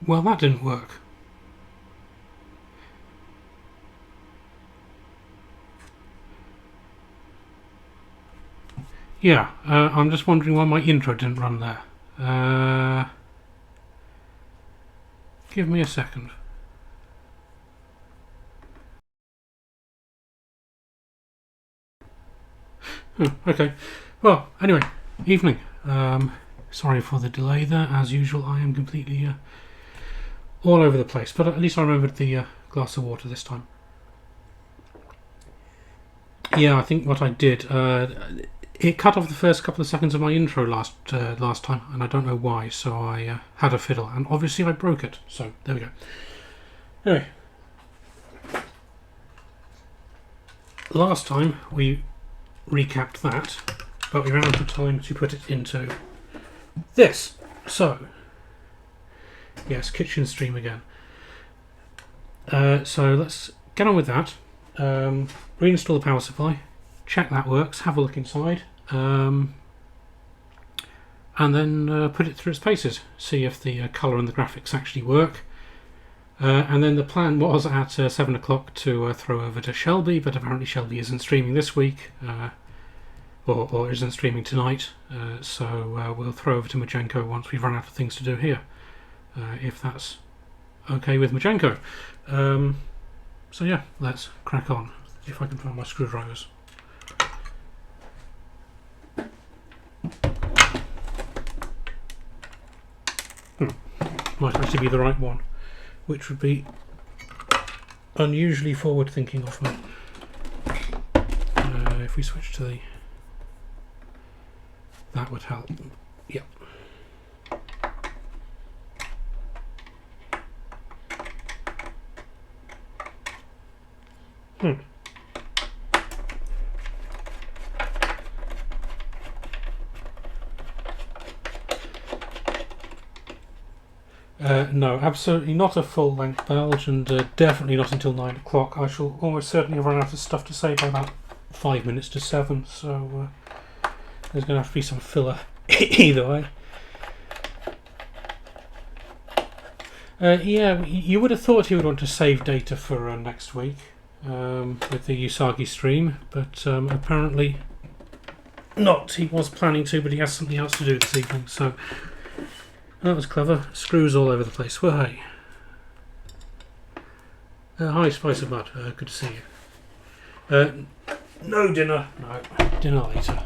Well, that didn't work. Yeah, I'm just wondering why my intro didn't run there. Give me a second. Okay. Well, anyway, evening. Sorry for the delay there. As usual, I am completely all over the place, but at least I remembered the glass of water this time. Yeah, I think what I did, it cut off the first couple of seconds of my intro last time, and I don't know why. So I had a fiddle, and obviously I broke it. So there we go. Anyway, last time we recapped that, but we ran out of time to put it into this. So yes, kitchen stream again. So let's get on with that. Reinstall the power supply, check that works, have a look inside, and then put it through its paces, see if the colour and the graphics actually work. And then the plan was at 7 o'clock to throw over to Shelby, but apparently Shelby isn't streaming this week, or isn't streaming tonight, so we'll throw over to Majenko once we've run out of things to do here, if that's okay with Majenko. So yeah, let's crack on, if I can find my screwdrivers. Might actually be the right one, which would be unusually forward-thinking of me. If we switch to the... that would help. Yep. No, absolutely not a full-length belge, and definitely not until 9 o'clock. I shall almost certainly have run out of stuff to say by about 5 minutes to 7, so there's going to have to be some filler either way. Yeah, you would have thought he would want to save data for next week with the Usagi stream, but apparently not. He was planning to, but he has something else to do this evening, so that was clever. Screws all over the place. Well, hey. Hi, Spice of Mud. Good to see you. No dinner. No, dinner later.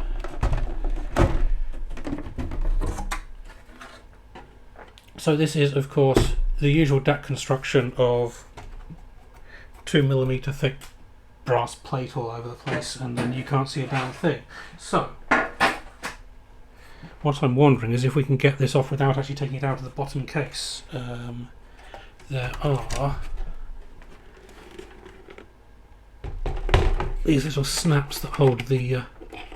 So this is, of course, the usual DEC construction of 2mm thick brass plate all over the place, and then you can't see a damn thing. So what I'm wondering is if we can get this off without actually taking it out of the bottom case. There are these little snaps that hold the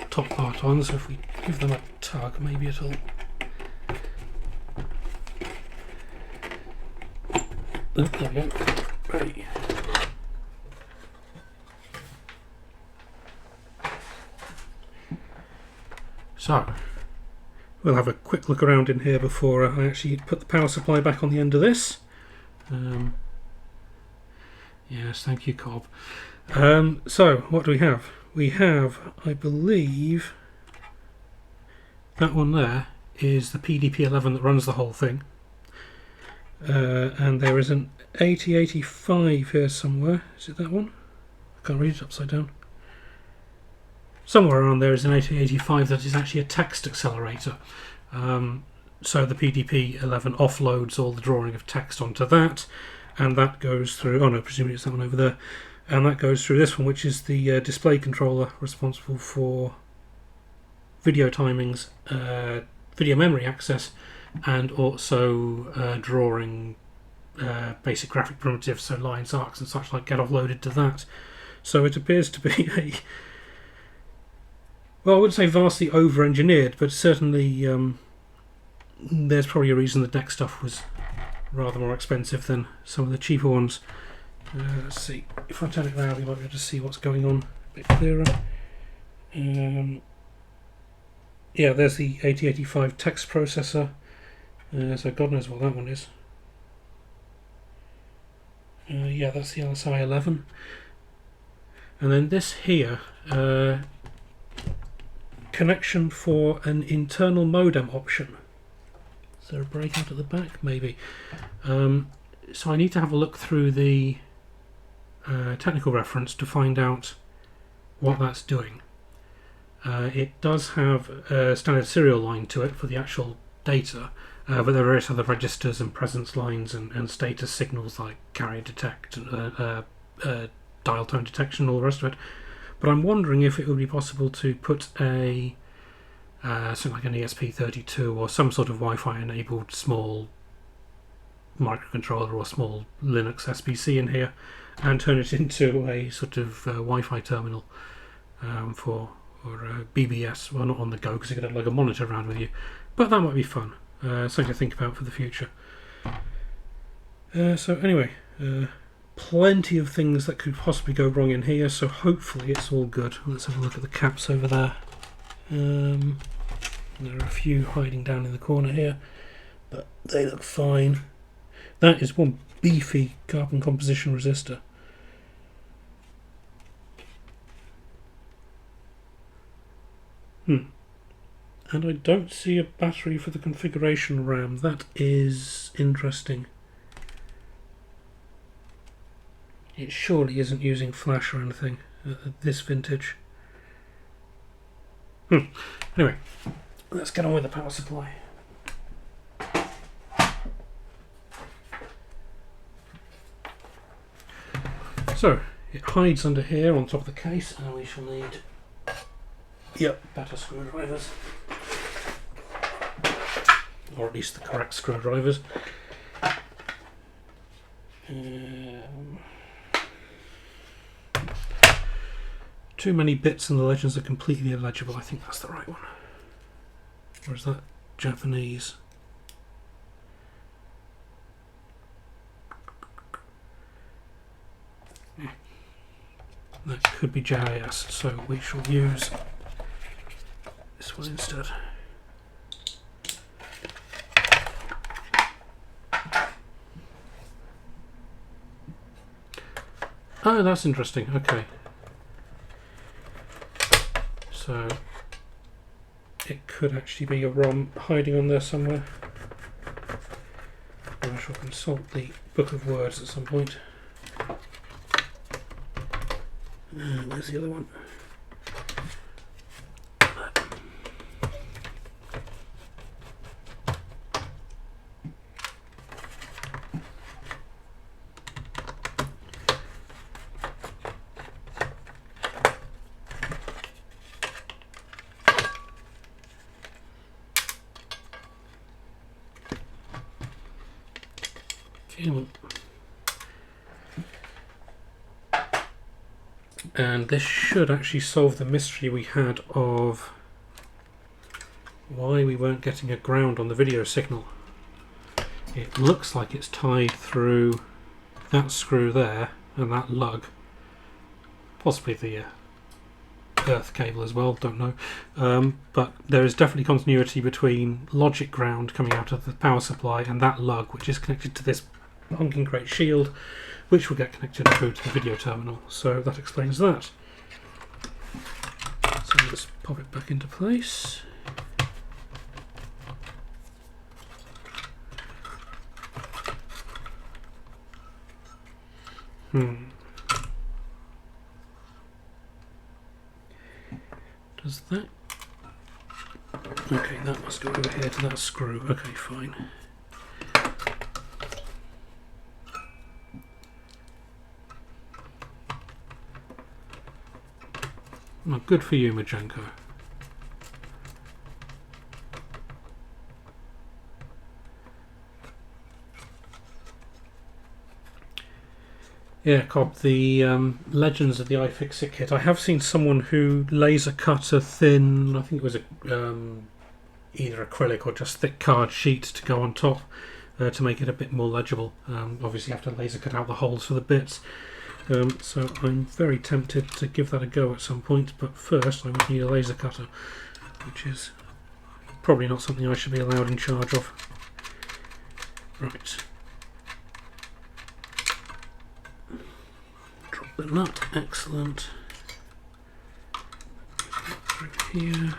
top part on, so if we give them a tug, maybe it'll... Oh, there we go. Ready. So we'll have a quick look around in here before I actually put the power supply back on the end of this. Yes, thank you, Cobb. So what do we have? We have, I believe, that one there is the PDP-11 that runs the whole thing. And there is an 8085 here somewhere. Is it that one? I can't read it upside down. Somewhere around there is an 8085 that is actually a text accelerator. So the PDP-11 offloads all the drawing of text onto that, and that goes through... oh no, presumably it's that one over there. And that goes through this one, which is the display controller responsible for video timings, video memory access, and also drawing basic graphic primitives, so lines, arcs and such like, get offloaded to that. So it appears to be a... well, I wouldn't say vastly over-engineered, but certainly there's probably a reason the DEC stuff was rather more expensive than some of the cheaper ones. Let's see, if I turn it around you might be able to see what's going on a bit clearer. Yeah, there's the 8085 text processor, so God knows what that one is. Yeah, that's the LSI 11. And then this here, connection for an internal modem option. Is there a breakout at the back? Maybe. So I need to have a look through the technical reference to find out what that's doing. It does have a standard serial line to it for the actual data, but there are various other registers and presence lines and status signals like carrier detect, dial tone detection, all the rest of it. But I'm wondering if it would be possible to put a something like an ESP32 or some sort of Wi-Fi enabled small microcontroller or small Linux SBC in here and turn it into a sort of Wi-Fi terminal for BBS. Well, not on the go because you could have like a monitor around with you, but that might be fun. Something to think about for the future. So anyway, plenty of things that could possibly go wrong in here, so hopefully it's all good. Let's have a look at the caps over there. There are a few hiding down in the corner here, but they look fine. That is one beefy carbon composition resistor. And I don't see a battery for the configuration RAM. That is interesting. It surely isn't using flash or anything at this vintage. Anyway, let's get on with the power supply. So, it hides under here on top of the case, and we shall need better screwdrivers. Or at least the correct screwdrivers. Too many bits and the legends are completely illegible. I think that's the right one. Or is that Japanese? That could be JIS, so we shall use this one instead. Oh, that's interesting. Okay. So it could actually be a ROM hiding on there somewhere. I shall consult the book of words at some point. Where's the other one? And this should actually solve the mystery we had of why we weren't getting a ground on the video signal. It looks like it's tied through that screw there and that lug, possibly the earth cable as well, don't know, but there is definitely continuity between logic ground coming out of the power supply and that lug, which is connected to this honking great shield, which will get connected through to the video terminal. So that explains that. So let's pop it back into place. Does that... Okay, that must go over here to that screw. Okay, fine. Well, good for you, Majenko. Yeah, Cobb, the legends of the iFixit kit. I have seen someone who laser cut a thin, I think it was either acrylic or just thick card sheet to go on top to make it a bit more legible. Obviously you have to laser cut out the holes for the bits. So I'm very tempted to give that a go at some point, but first I would need a laser cutter, which is probably not something I should be allowed in charge of. Right. but not excellent. Through here.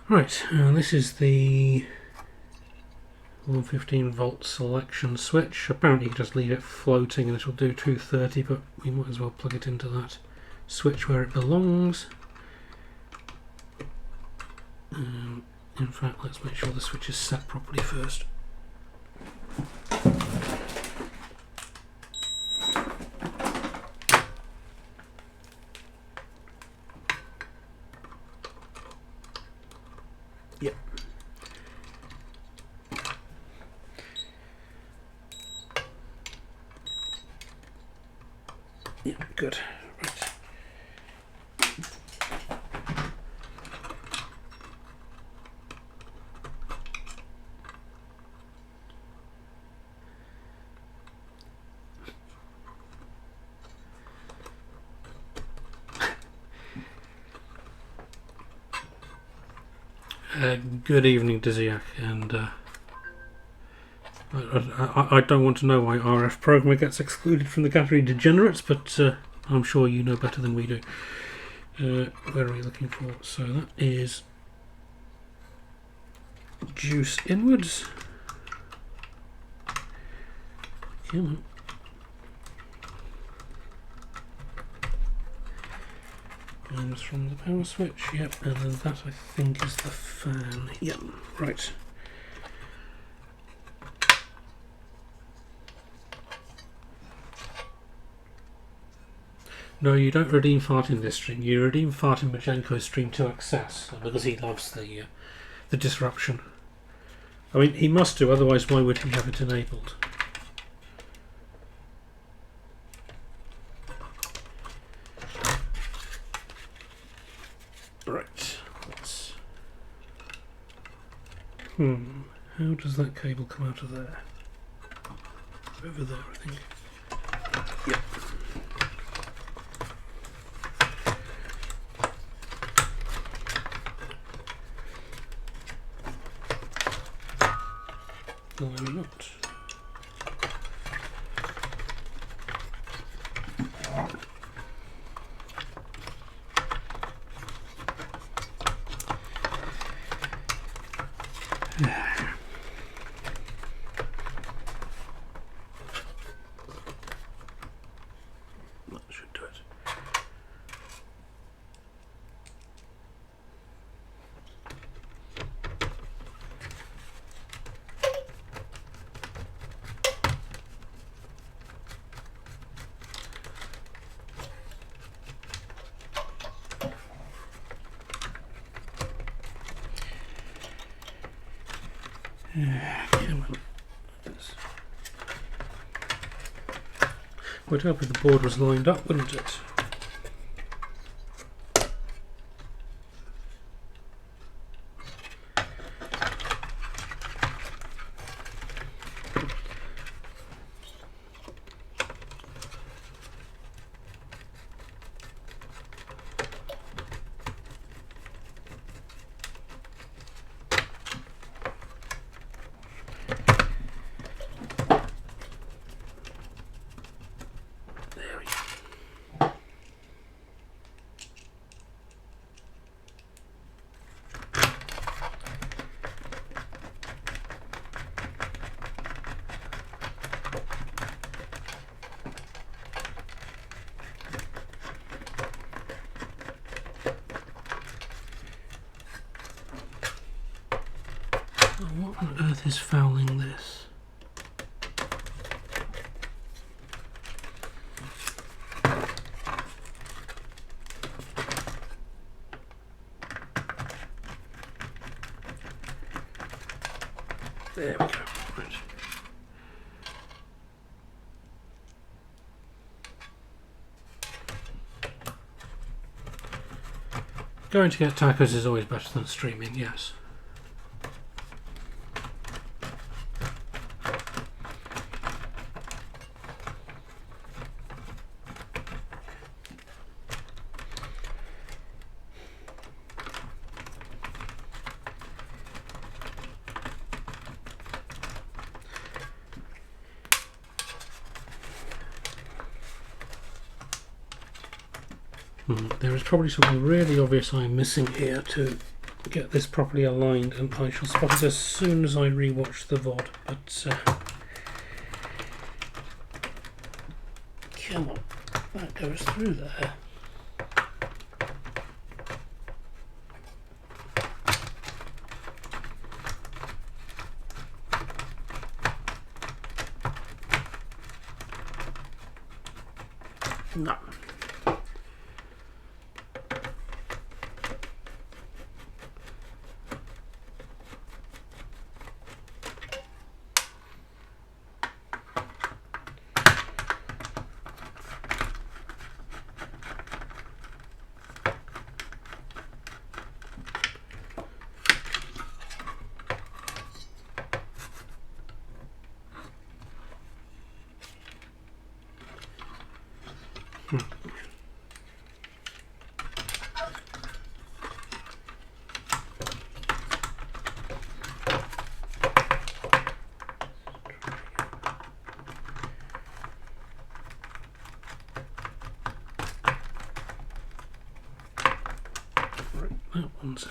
Right, this is the 115 volt selection switch. Apparently you can just leave it floating and it'll do 230, but we might as well plug it into that switch where it belongs. In fact, let's make sure the switch is set properly first. Yep. Yeah, good. Right. Good evening, Diziak, and I don't want to know why RF programmer gets excluded from the category degenerates, but I'm sure you know better than we do. Where are we looking for? So that is juice inwards. Come on. Comes from the power switch, yep, and then that I think is the fan. Yep, right. No, you don't redeem fart in this stream. You redeem fart in Majenko's stream to access, because he loves the disruption. I mean, he must do, otherwise why would he have it enabled? Right, let's... how does that cable come out of there? Over there, I think. Yep. No, maybe not. That should do it. Come on. Would help if the board was lined up, wouldn't it? What on earth is fouling this? There we go. Right. Going to get tacos is always better than streaming, yes. There is probably something really obvious I'm missing here to get this properly aligned, and I shall spot it as soon as I rewatch the VOD. But come on, that goes through there. No. That one's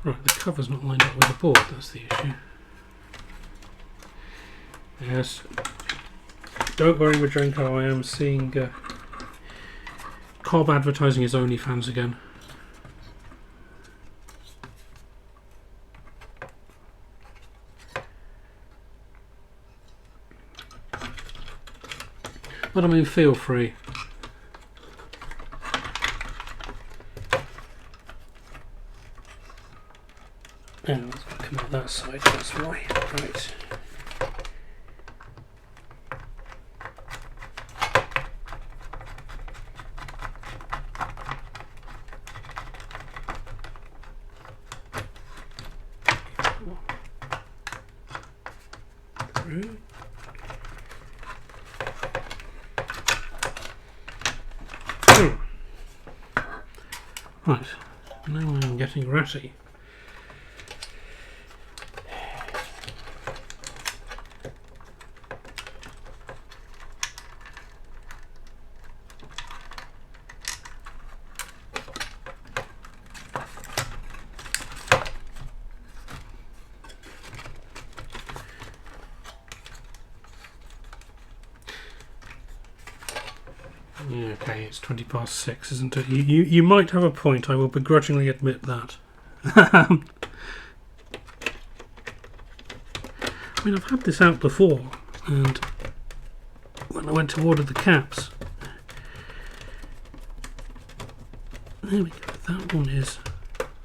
right, the cover's not lined up with the board, that's the issue. Yes. Don't worry, Majenko, I am seeing Cobb advertising his OnlyFans again. But I mean, feel free. Oh, it's got to come out that side, that's why. Right. Through. Right, now I'm getting ratty. Yeah, okay, it's 6:20, isn't it? You might have a point, I will begrudgingly admit that. I mean, I've had this out before, and when I went to order the caps, there we go, that one is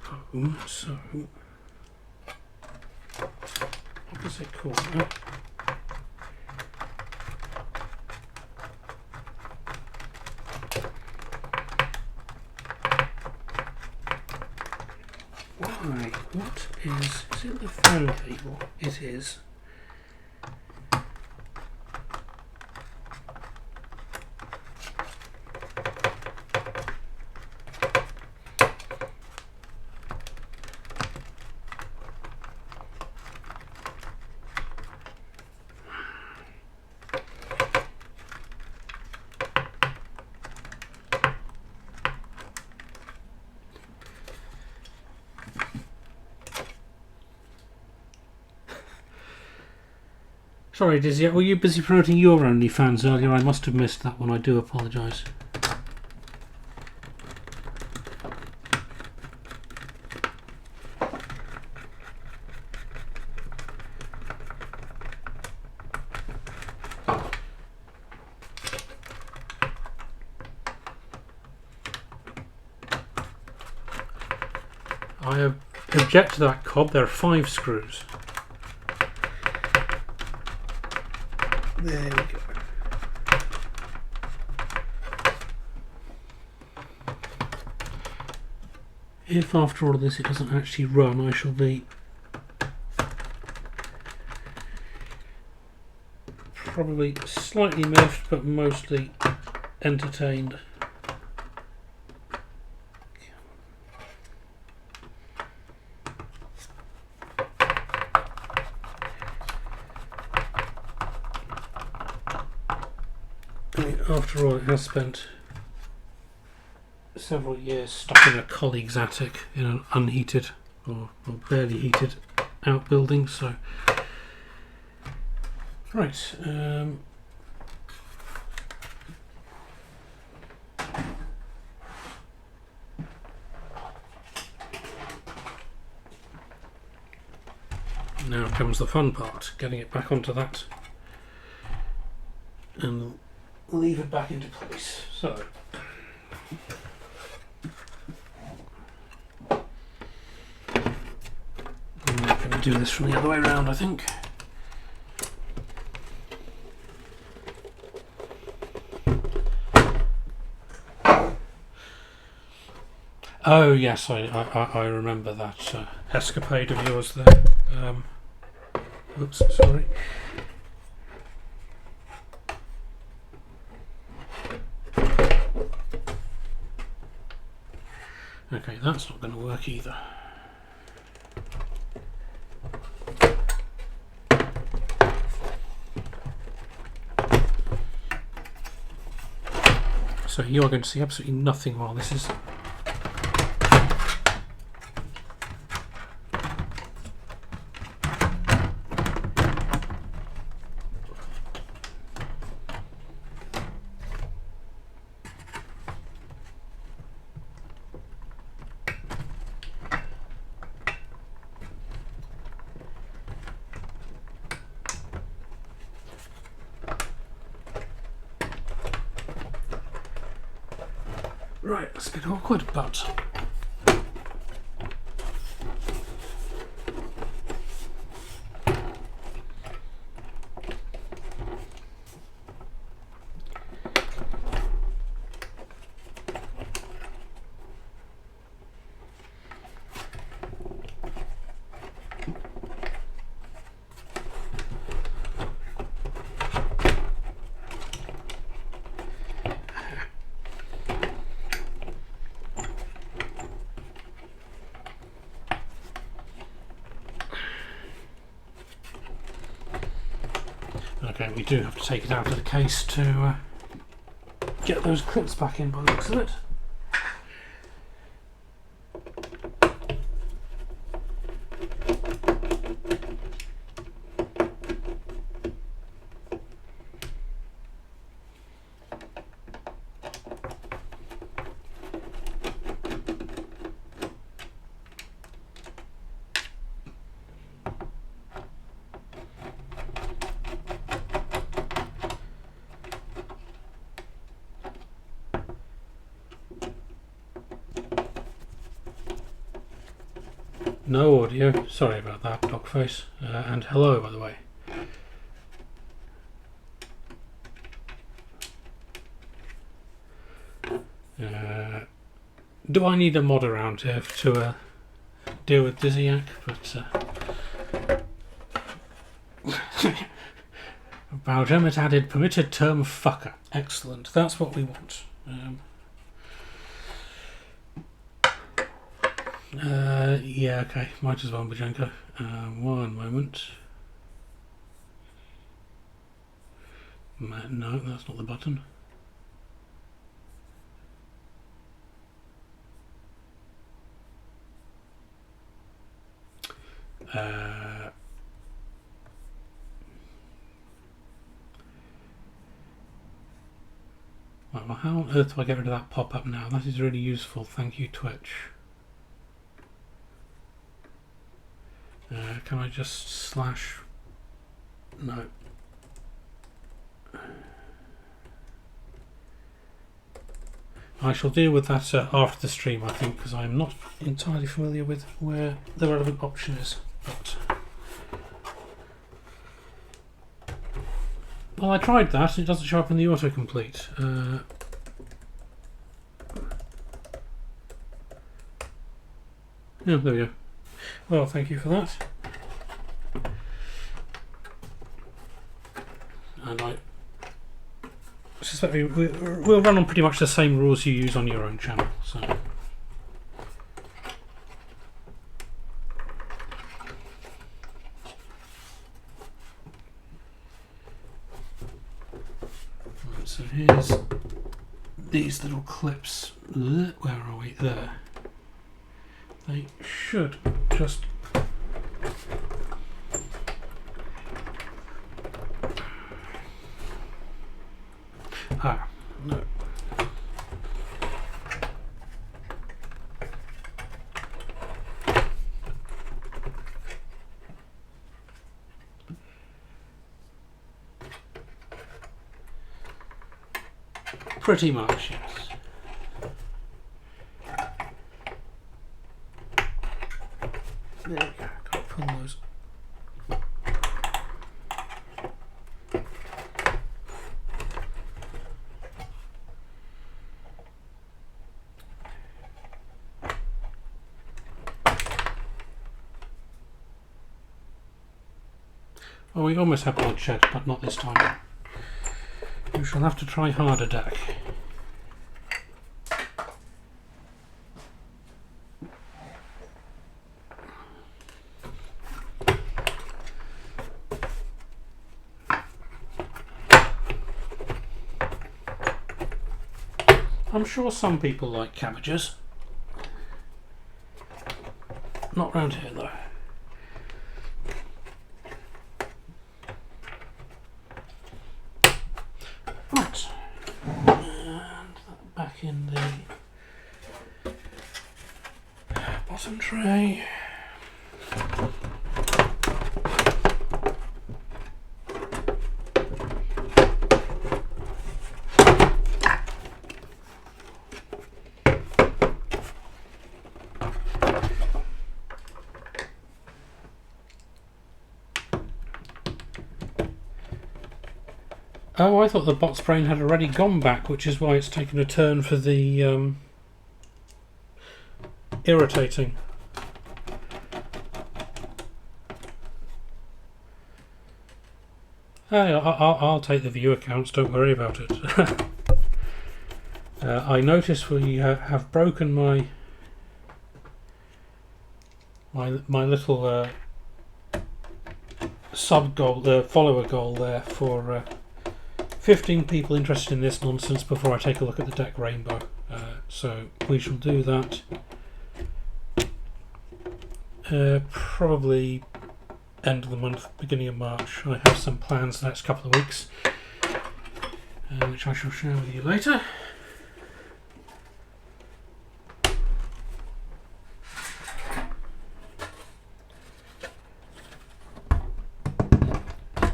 home, so opposite corner. Why? What is it the fan cable? It is. Sorry, Dizzy, were you busy promoting your OnlyFans earlier? I must have missed that one, I do apologise. I object to that, Cobb. There are 5 screws. There we go. If after all of this it doesn't actually run, I shall be probably slightly miffed, but mostly entertained. I mean, after all, it has spent several years stuck in a colleague's attic in an unheated or barely heated outbuilding, so right. Now comes the fun part, getting it back onto that and leave it back into place. So I'm going to do this from the other way around, I think. Oh yes, I remember that escapade of yours there. Oops, sorry. Okay, that's not going to work either. So you are going to see absolutely nothing while this is right. That's a bit awkward, but okay, we do have to take it out of the case to get those clips back in by the looks of it. No audio, sorry about that, Dogface. And hello, by the way. Do I need a mod around here to deal with Dizziac? But about him, it added permitted term fucker. Excellent, that's what we want. Yeah, okay, might as well, Bajenko. One moment. No, that's not the button. Well, how on earth do I get rid of that pop-up now? That is really useful, thank you, Twitch. Can I just slash? No. I shall deal with that after the stream, I think, because I'm not entirely familiar with where the relevant option is. But well, I tried that and it doesn't show up in the autocomplete. Yeah, there we go. Well, thank you for that. suspect we'll run on pretty much the same rules you use on your own channel. So. Right, so here's these little clips. Where are we? There. They should just no. Pretty much, yes. There we go. Can't pull those. Oh, we almost have blood shed, but not this time. We shall have to try harder, DEC. I'm sure some people like cabbages. Not round here though. Right. And that back in the bottom tray. Oh, I thought the bot's brain had already gone back, which is why it's taken a turn for the irritating. Hey, I'll take the view accounts, don't worry about it. I notice we have broken my little sub goal, the follower goal there for 15 people interested in this nonsense before I take a look at the DEC rainbow. So we shall do that probably end of the month, beginning of March. I have some plans the next couple of weeks, which I shall share with you later.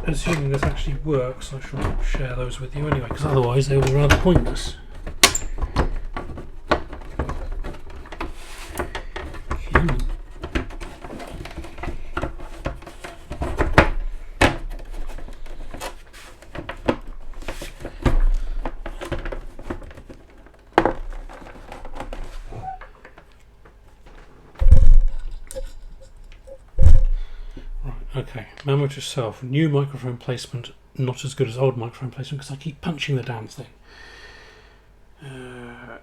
Assuming this actually works, I shall share those with you anyway, because otherwise they will be rather pointless. Okay, memo to self. New microphone placement, not as good as old microphone placement because I keep punching the damn thing. Ah,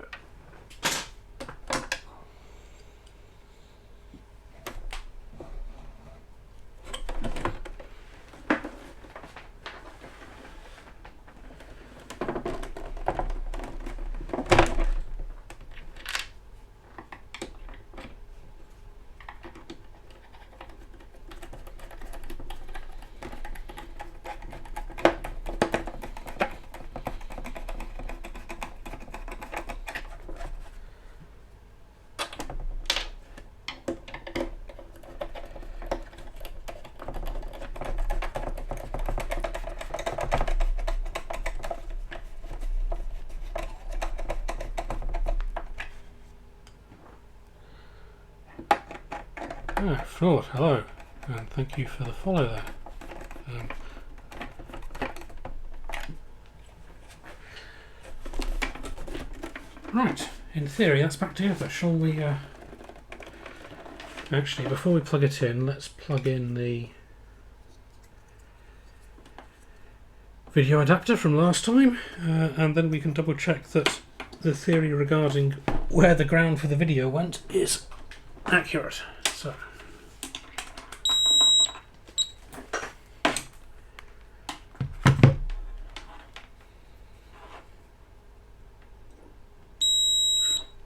Flawed, hello, and thank you for the follow there. Right, in theory that's back together. Shall we actually, before we plug it in, let's plug in the video adapter from last time, and then we can double check that the theory regarding where the ground for the video went is accurate. So.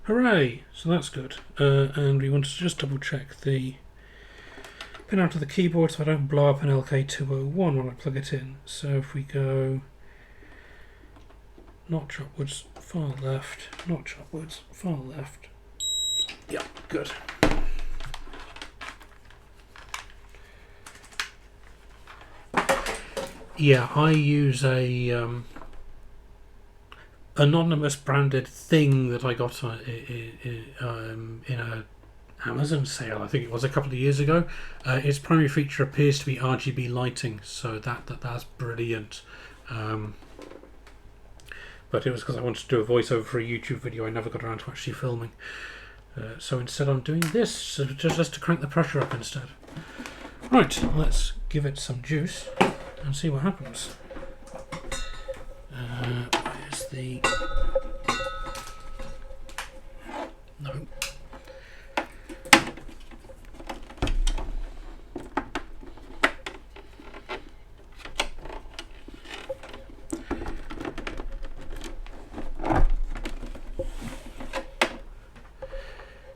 Hooray! So that's good. And we want to just double check the pin out of the keyboard so I don't blow up an LK201 when I plug it in. So if we go notch upwards, far left, notch upwards, far left. Yeah, good. Yeah, I use a anonymous branded thing that I got in a Amazon sale, I think it was a couple of years ago. Its primary feature appears to be RGB lighting, so that's brilliant. But it was because I wanted to do a voiceover for a YouTube video I never got around to actually filming. So instead I'm doing this, so just to crank the pressure up instead. Right, let's give it some juice and see what happens. Where's the... No.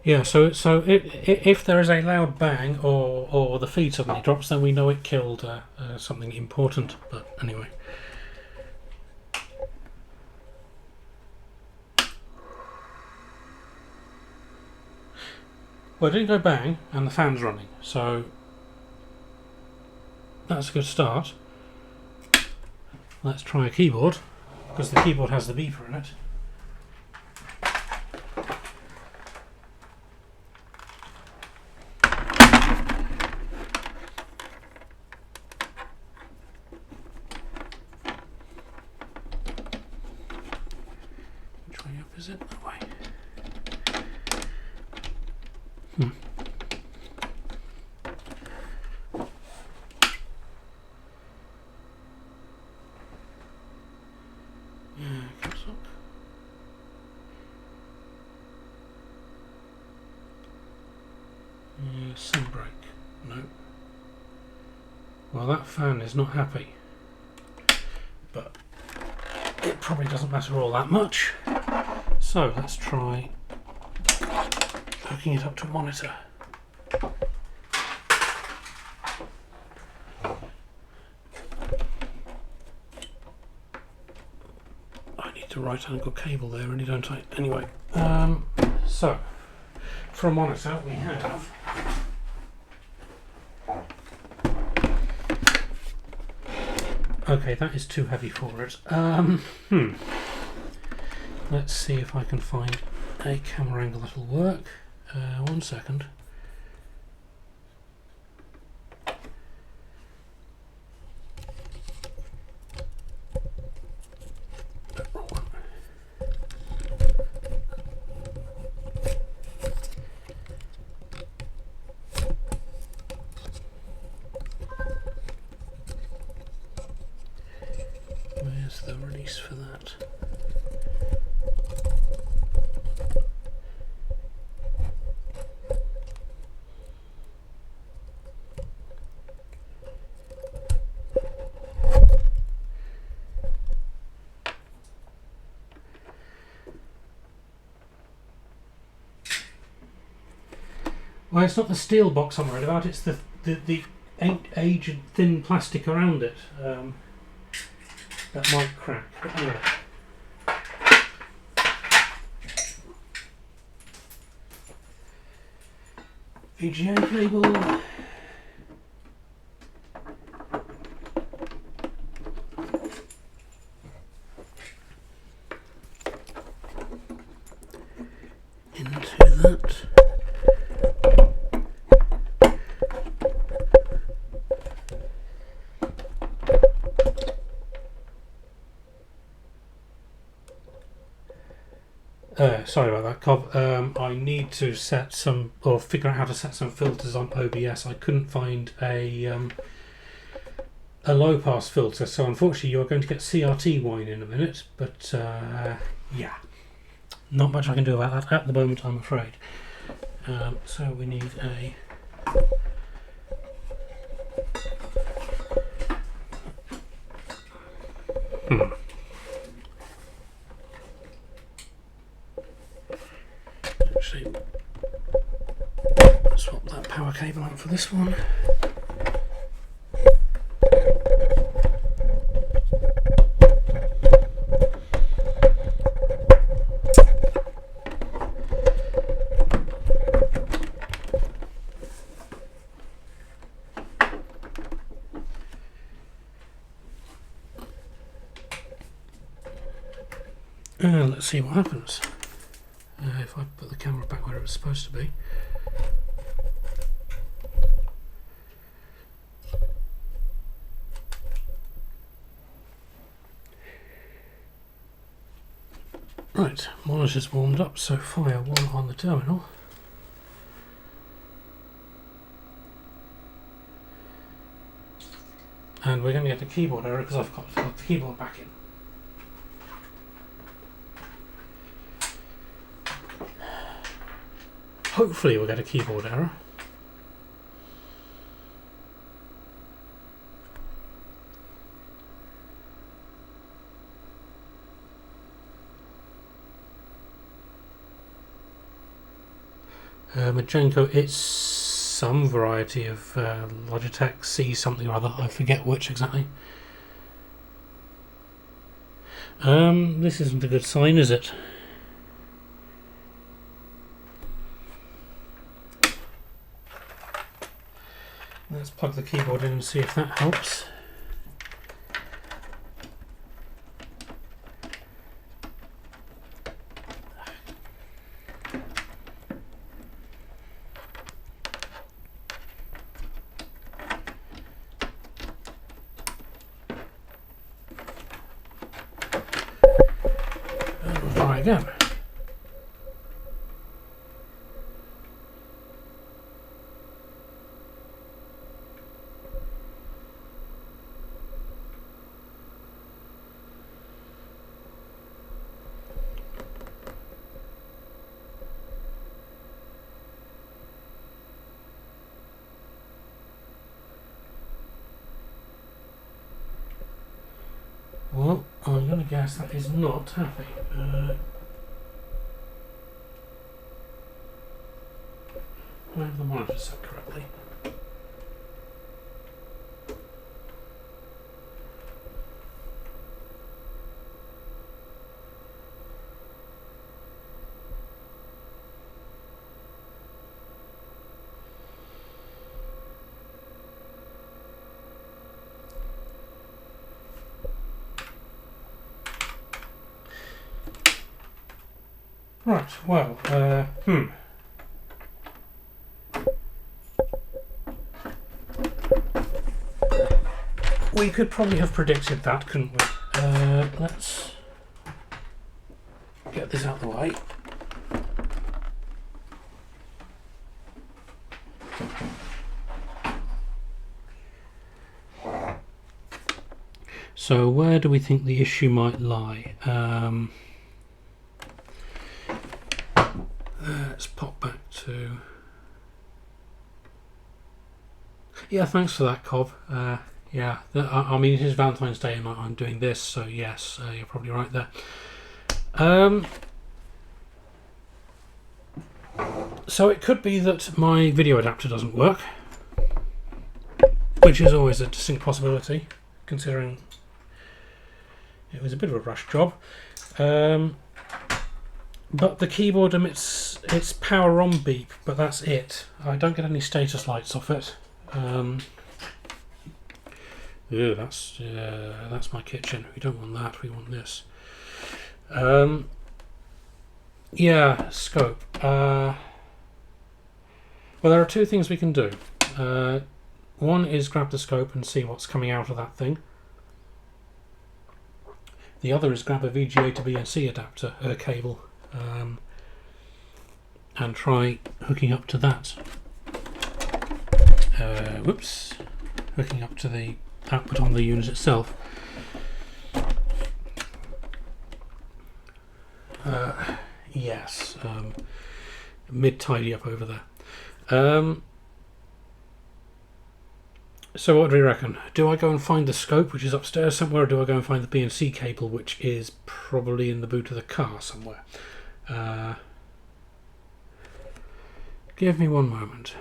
Yeah, so if there is a loud bang or the feed suddenly drops, then we know it killed something important. But anyway. Well, it didn't go bang, and the fan's running, so that's a good start. Let's try a keyboard, because the keyboard has the beeper in it. Which way up is it? That way. Sun break. No. Well, that fan is not happy, but it probably doesn't matter all that much. So let's try hooking it up to a monitor. I need a right angle cable there, really, don't I? Anyway, so for a monitor we have okay, that is too heavy for it. Let's see if I can find a camera angle that'll work. 1 second. Where's the release for that? Well, it's not the steel box I'm worried about, it's the aged thin plastic around it. That might crack. But anyway. VGA cable. Into that. Sorry about that, Cobb. I need to set some, or figure out how to set some filters on OBS. I couldn't find a a low pass filter, so unfortunately you're going to get CRT whine in a minute, but yeah, not much I can do about that at the moment, I'm afraid. So we need a actually swap that power cable out for this one. Let's see what happens if I put the camera back where it was supposed to be. Right, monitor's warmed up, so fire 1 on the terminal. And we're going to get a keyboard error because I've got to plug the keyboard back in. Hopefully we'll get a keyboard error. Majenko, it's some variety of Logitech C something or other, I forget which exactly. This isn't a good sign, is it? Let's plug the keyboard in and see if that helps. We'll try again. Well, I'm going to guess that is not happy. Do I have the monitor set correctly? Right, well, we could probably have predicted that, couldn't we? Let's get this out of the way. So where do we think the issue might lie? Let's pop back to... Yeah, thanks for that, Cobb. Yeah, I mean, it is Valentine's Day and I'm doing this, so yes, you're probably right there. So it could be that my video adapter doesn't work, which is always a distinct possibility, considering it was a bit of a rush job. But the keyboard emits its power on beep, but that's it. I don't get any status lights off it. Ew, that's my kitchen. We don't want that, we want this. Yeah, scope. Well, there are two things we can do. One is grab the scope and see what's coming out of that thing. The other is grab a VGA to BNC adapter cable and try hooking up to that. Whoops, hooking up to the output on the unit itself. Yes, mid-tidy up over there. So what do we reckon? Do I go and find the scope, which is upstairs somewhere, or do I go and find the BNC cable, which is probably in the boot of the car somewhere? Give me one moment.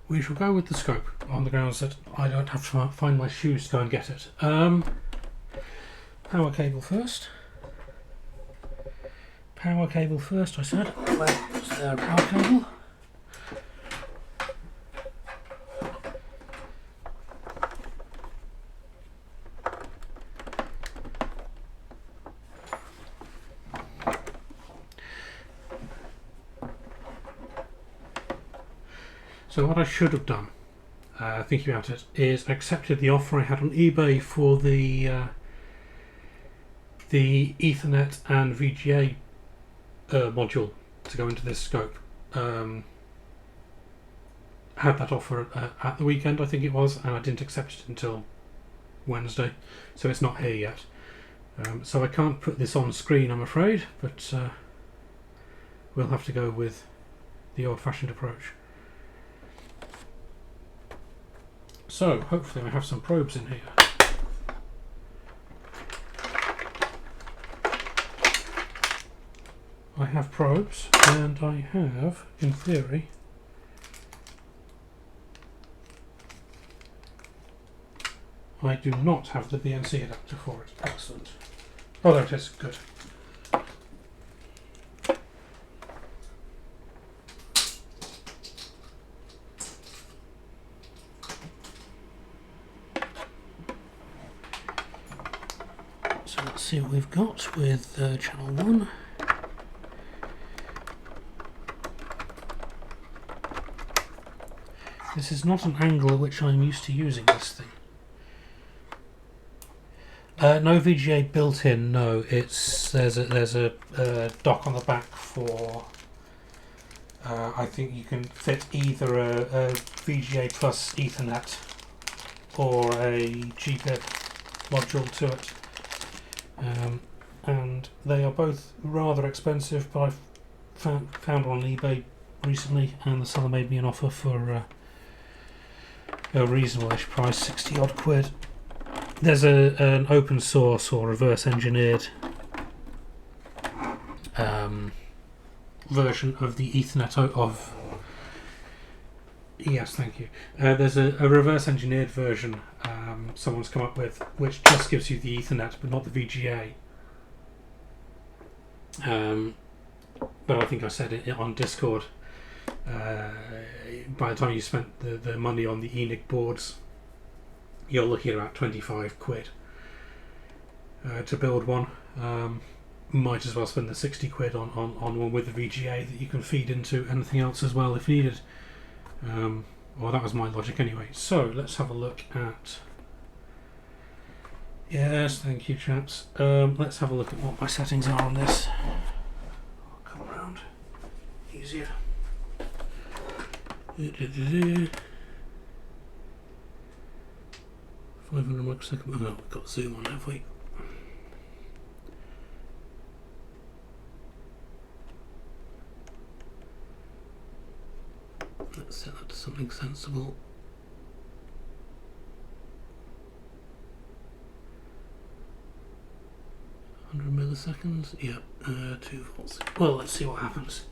We shall go with the scope on the grounds that I don't have to find my shoes to go and get it. Power cable first. Power cable first, I said. Where's the power cable? So what I should have done, thinking about it, is accepted the offer I had on eBay for the Ethernet and VGA module to go into this scope. Had that offer at the weekend, I think it was, and I didn't accept it until Wednesday, so it's not here yet. So I can't put this on screen, I'm afraid, but we'll have to go with the old-fashioned approach. So, hopefully I have some probes in here. I have probes, and I have, in theory, I do not have the BNC adapter for it. Excellent. Oh, there it is. Good. So let's see what we've got with channel 1. This is not an angle at which I'm used to using this thing. No VGA built in. No, there's a dock on the back for. I think you can fit either a VGA plus Ethernet or a GPIP module to it, and they are both rather expensive. But I've found one on eBay recently, and the seller made me an offer for a reasonable-ish price, 60 odd quid. There's an open source or reverse engineered version of the Ethernet of. Yes, thank you. There's a reverse engineered version someone's come up with, which just gives you the Ethernet but not the VGA. But I think I said it on Discord. By the time you spent the money on the ENIC boards, you're looking at about 25 quid to build one. Might as well spend the 60 quid on one with the VGA that you can feed into anything else as well if needed. Well, that was my logic anyway. So let's have a look at. Yes, thank you, chaps. Let's have a look at what my settings are on this. I'll come around easier. 500 microsecond. Oh, we've got zoom on, have we? Let's set that to something sensible. 100 milliseconds. Yeah, 2 volts. Well, let's see what happens.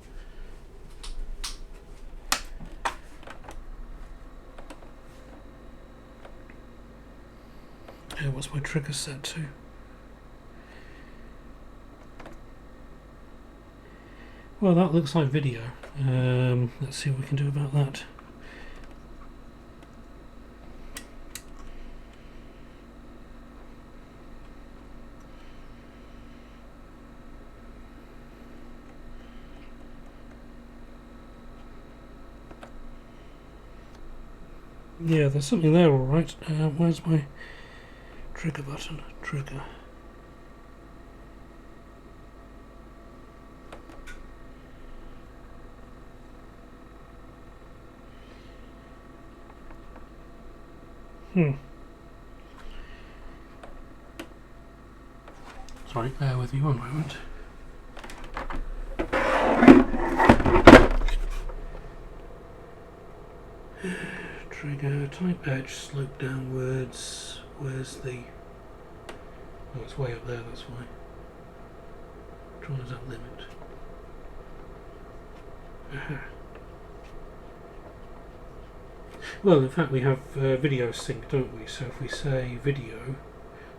What's my trigger set to? Well, that looks like video. Let's see what we can do about that. Yeah, there's something there, all right. Where's my trigger button? Trigger. Sorry, bear with me one moment. Trigger, type edge, slope downwards. Where's the... Oh, it's way up there, that's why. Which one is that limit? Aha. Well, in fact, we have video sync, don't we? So if we say video,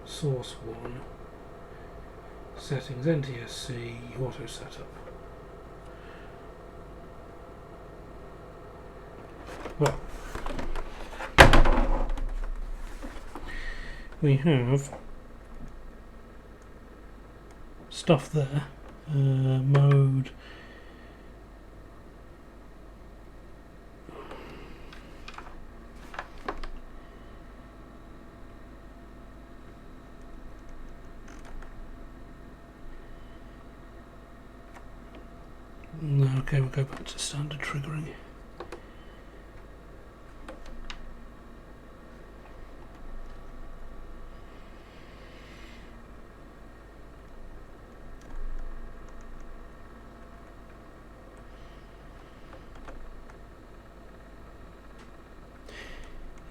source 1, settings, NTSC, auto setup. Well, we have stuff there. Mode. No, okay, we'll go back to standard triggering.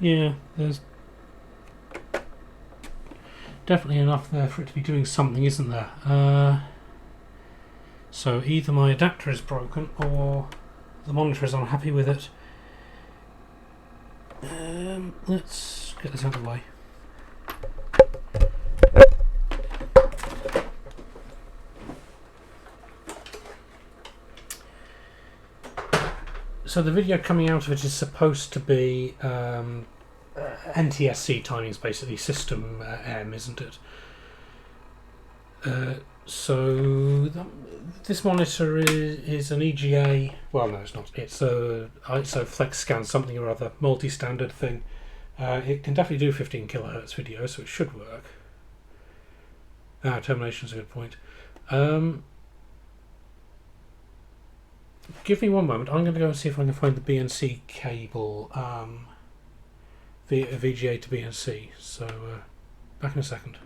Yeah, there's definitely enough there for it to be doing something, isn't there? So either my adapter is broken or the monitor is unhappy with it. Let's get this out of the way. So the video coming out of it is supposed to be NTSC timings, basically system M, isn't it? So this monitor is an EGA. Well, no, it's not. It's a ISO Flex Scan something or other, multi-standard thing. It can definitely do 15 kilohertz video, so it should work. Termination is a good point. Give me one moment. I'm going to go and see if I can find the BNC cable, VGA to BNC. So back in a second.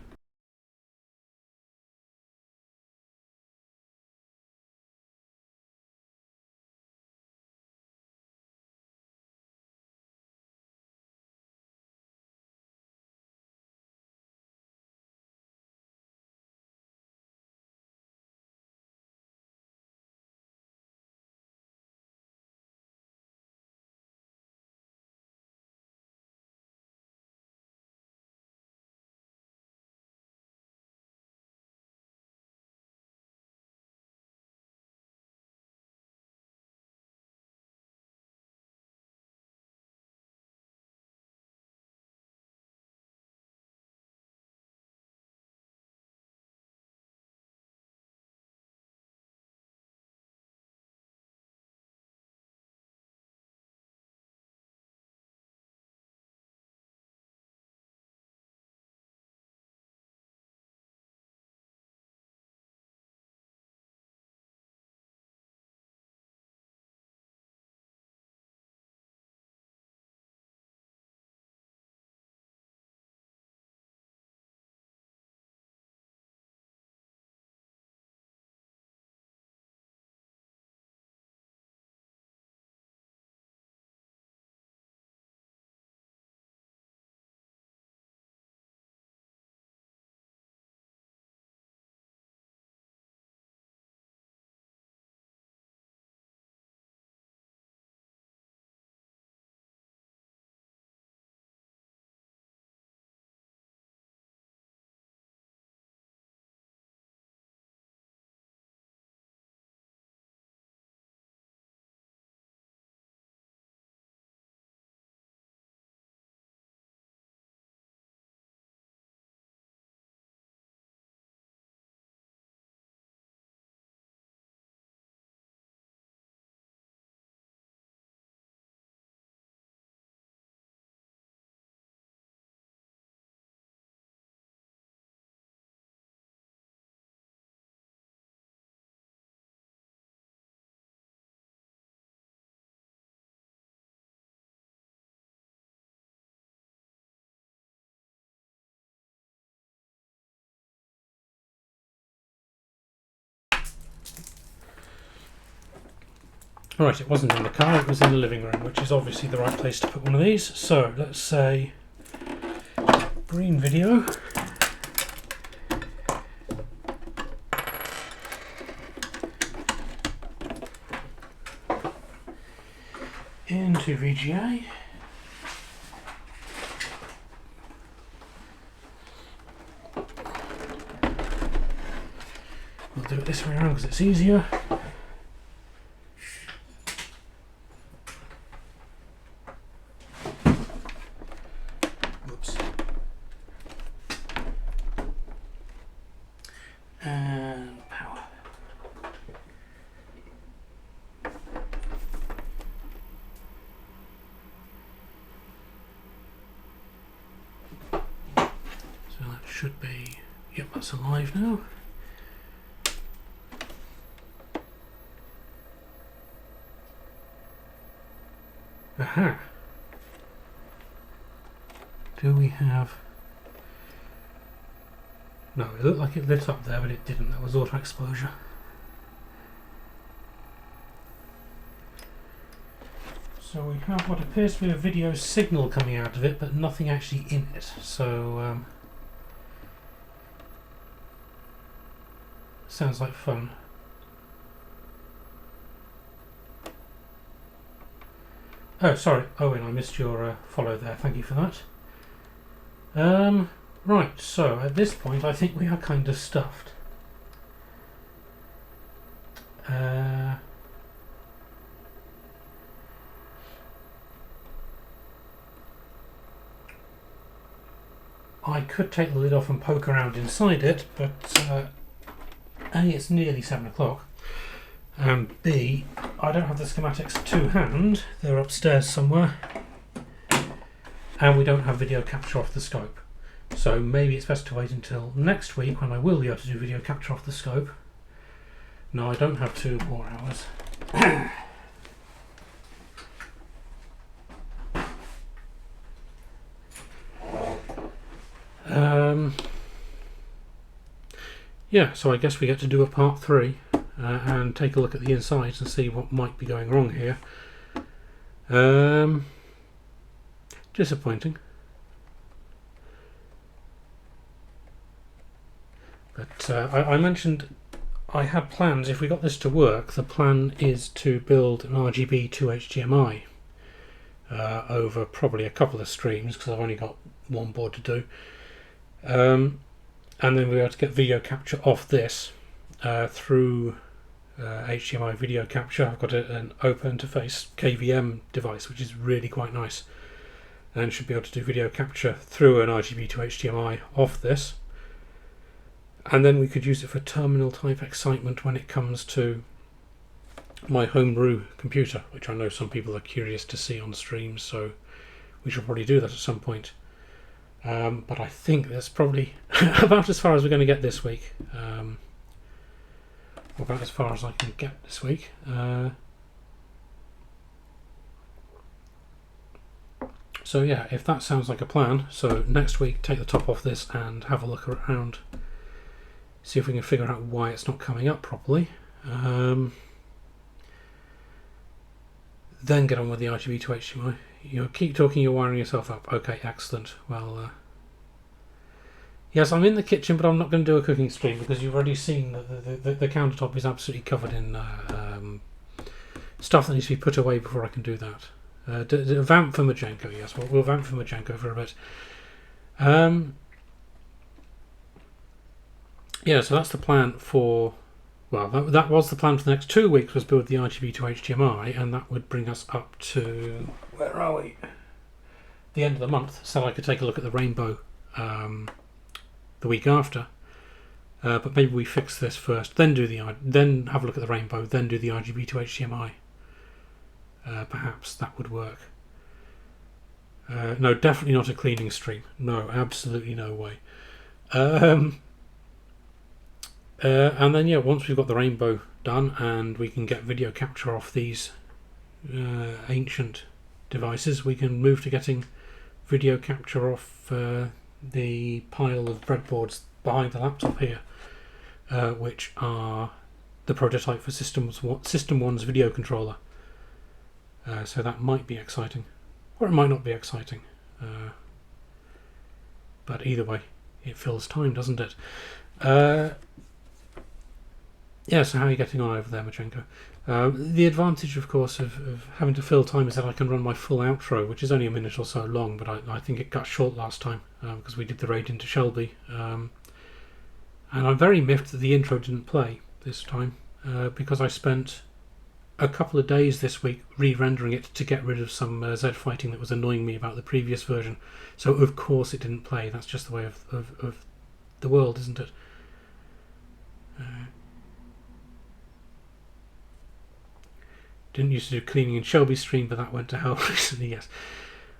Alright, it wasn't in the car, it was in the living room, which is obviously the right place to put one of these. So let's say green video. Into VGA. We'll do it this way around because it's easier. Whoops. And power. So that should be, yep, that's alive now. Aha! Do we have... No, it looked like it lit up there, but it didn't. That was auto exposure. So we have what appears to be a video signal coming out of it, but nothing actually in it. So, sounds like fun. Oh, sorry, Owen, I missed your follow there. Thank you for that. Right, so at this point, I think we are kind of stuffed. I could take the lid off and poke around inside it, but A, it's nearly 7 o'clock, and B, I don't have the schematics to hand. They're upstairs somewhere, and we don't have video capture off the scope. So maybe it's best to wait until next week when I will be able to do video capture off the scope. No, I don't have 2 more hours. Yeah, so I guess we get to do a part 3 and take a look at the insides and see what might be going wrong here. Disappointing. But I mentioned I had plans, if we got this to work, the plan is to build an RGB to HDMI over probably a couple of streams, because I've only got one board to do. And then we're able to get video capture off this through HDMI video capture. I've got an open interface KVM device, which is really quite nice, and should be able to do video capture through an RGB to HDMI off this. And then we could use it for terminal type excitement when it comes to my homebrew computer, which I know some people are curious to see on streams, so we should probably do that at some point. But I think that's probably about as far as we're going to get this week. About as far as I can get this week. So yeah, if that sounds like a plan, so next week take the top off this and have a look around. See if we can figure out why it's not coming up properly. Then get on with the RGB to HDMI. You keep talking, you're wiring yourself up. Okay, excellent. Well, yes, I'm in the kitchen, but I'm not going to do a cooking stream because you've already seen that the countertop is absolutely covered in stuff that needs to be put away before I can do that. Vamp for Majenko, yes, we'll vamp for Majenko for a bit. Yeah, so that's the plan for, well, that was the plan for the next 2 weeks, was build the RGB to HDMI, and that would bring us up to, where are we? The end of the month, so I could take a look at the rainbow the week after. But maybe we fix this first, then have a look at the rainbow, then do the RGB to HDMI. Perhaps that would work. No, definitely not a cleaning stream. No, absolutely no way. And then, yeah, once we've got the rainbow done and we can get video capture off these ancient devices, we can move to getting video capture off the pile of breadboards behind the laptop here, which are the prototype for System 1's video controller, So that might be exciting, or it might not be exciting. But either way, it fills time, doesn't it? Yeah, so how are you getting on over there, Majenko? The advantage, of course, of having to fill time is that I can run my full outro, which is only a minute or so long, but I think it cut short last time because we did the raid into Shelby. And I'm very miffed that the intro didn't play this time because I spent a couple of days this week re-rendering it to get rid of some Z fighting that was annoying me about the previous version. So, of course, it didn't play. That's just the way of the world, isn't it? Didn't used to do cleaning in Shelby's stream, but that went to hell recently, yes.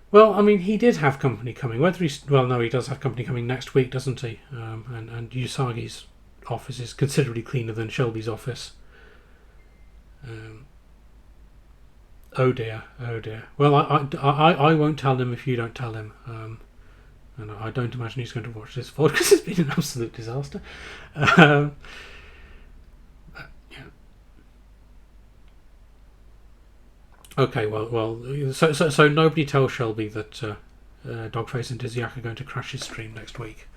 Well, I mean, he did have company coming. Whether he's... Well, no, he does have company coming next week, doesn't he? And Usagi's office is considerably cleaner than Shelby's office. Oh dear. Well, I won't tell him if you don't tell him. And I don't imagine he's going to watch this VOD because it's been an absolute disaster. Okay, well, so nobody tells Shelby that Dogface and Dizyak are going to crash his stream next week.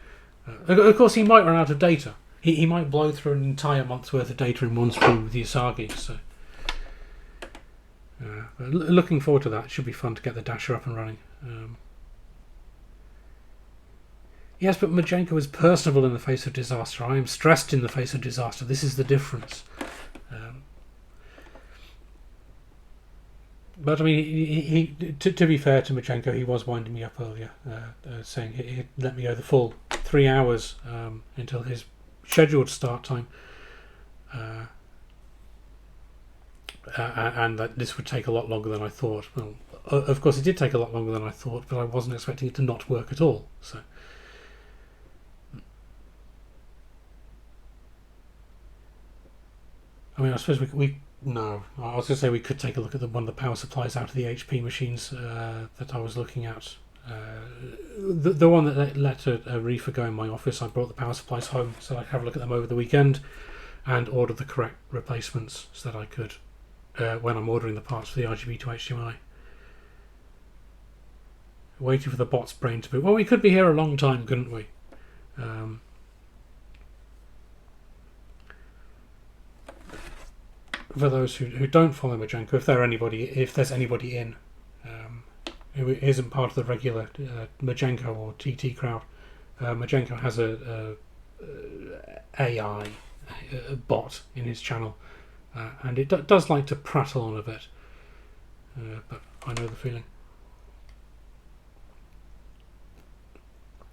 Of course, he might run out of data. He might blow through an entire month's worth of data in one stream with the Usagi. So, looking forward to that. It should be fun to get the Dasher up and running. Yes, but Majenko is personable in the face of disaster. I am stressed in the face of disaster. This is the difference. But I mean, to be fair to Majenko, he was winding me up earlier, saying he'd let me go the full 3 hours until his scheduled start time, and that this would take a lot longer than I thought. Well, of course, it did take a lot longer than I thought, but I wasn't expecting it to not work at all. So, I mean, I suppose we no, I was going to say we could take a look at one of the power supplies out of the HP machines that I was looking at. The one that let a reefer go in my office, I brought the power supplies home so I could have a look at them over the weekend and order the correct replacements so that I could, when I'm ordering the parts for the RGB to HDMI. Waiting for the bot's brain to boot. Well, we could be here a long time, couldn't we? For those who don't follow Majenko, if there's anybody in who isn't part of the regular Majenko or TT crowd, Majenko has a AI bot in his channel, and it does like to prattle on a bit, but I know the feeling.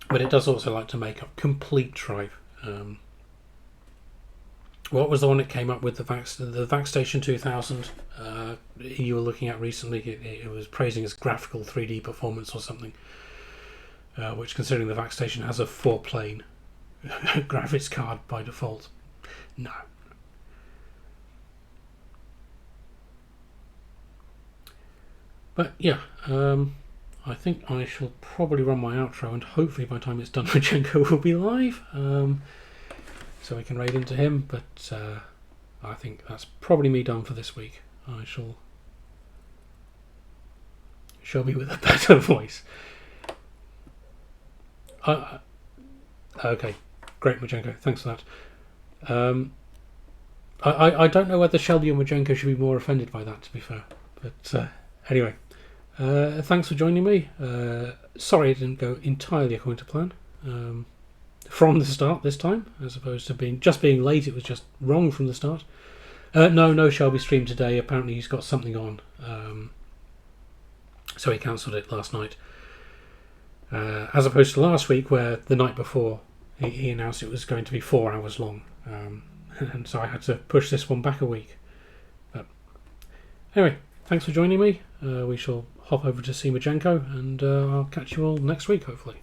But it does also like to make up complete tripe. What was the one that came up with the VAC Station 2000 you were looking at recently? It was praising its graphical 3D performance or something, which, considering the VAC Station has a 4-plane graphics card by default. No. But yeah, I think I shall probably run my outro, and hopefully by the time it's done, Majenko will be live. So we can raid into him, but I think that's probably me done for this week. I shall be with a better voice. Okay, great, Majenko, thanks for that. I don't know whether Shelby or Majenko should be more offended by that, to be fair. But anyway, thanks for joining me. Sorry it didn't go entirely according to plan. From the start this time, as opposed to being late. It was just wrong from the start. No Shelby stream today. Apparently he's got something on, so he cancelled it last night. As opposed to last week, where the night before he announced it was going to be 4 hours long, and so I had to push this one back a week. But anyway, thanks for joining me. We shall hop over to see Majenko, and I'll catch you all next week, hopefully.